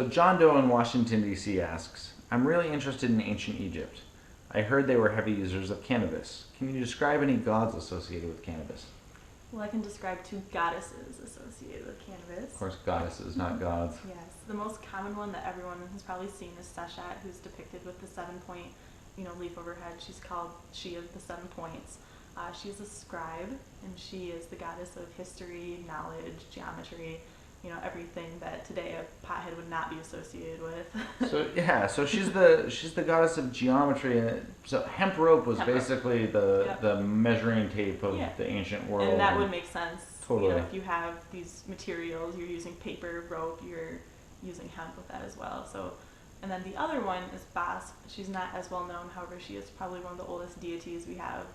So John Doe in Washington, D.C. asks, I'm really interested in ancient Egypt. I heard they were heavy users of cannabis. Can you describe any gods associated with cannabis? Well, I can describe two goddesses associated with cannabis. Of course, goddesses, not gods. Yes, the most common one that everyone has probably seen is Seshat, who's depicted with the 7-point, leaf overhead. She of the 7 points. She's a scribe, and she is the goddess of history, knowledge, geometry, everything that today a pothead would not be associated with. So she's the goddess of geometry, and so hemp rope was basically the measuring tape of the ancient world. And that would make sense. Totally. If you have these materials, you're using paper, rope, you're using hemp with that as well. So, and then the other one is Basque. She's not as well known, however, she is probably one of the oldest deities we have.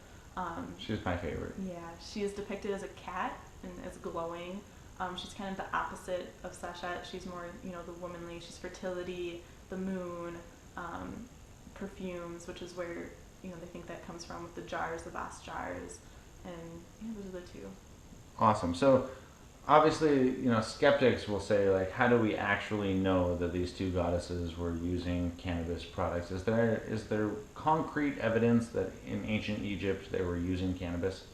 She's my favorite. Yeah, she is depicted as a cat and as glowing. She's kind of the opposite of Seshat. She's more, the womanly. She's fertility, the moon, perfumes, which is where, they think that comes from with the jars, the Basque jars. And those are the two. Awesome. So obviously, skeptics will say, like, how do we actually know that these two goddesses were using cannabis products? Is there concrete evidence that in ancient Egypt they were using cannabis?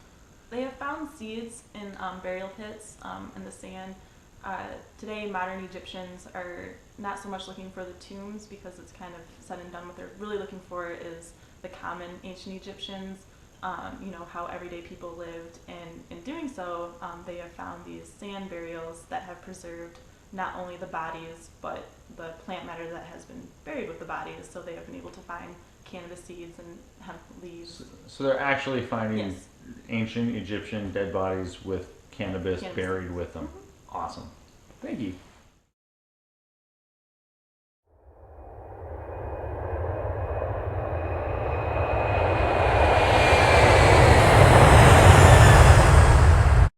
They have found seeds in burial pits in the sand. Today, modern Egyptians are not so much looking for the tombs because it's kind of said and done. What they're really looking for is the common ancient Egyptians, how everyday people lived. And in doing so, they have found these sand burials that have preserved not only the bodies, but the plant matter that has been buried with the bodies. So they have been able to find cannabis seeds and hemp leaves. So they're actually finding ancient Egyptian dead bodies with cannabis buried with them. Mm-hmm. Awesome. Thank you.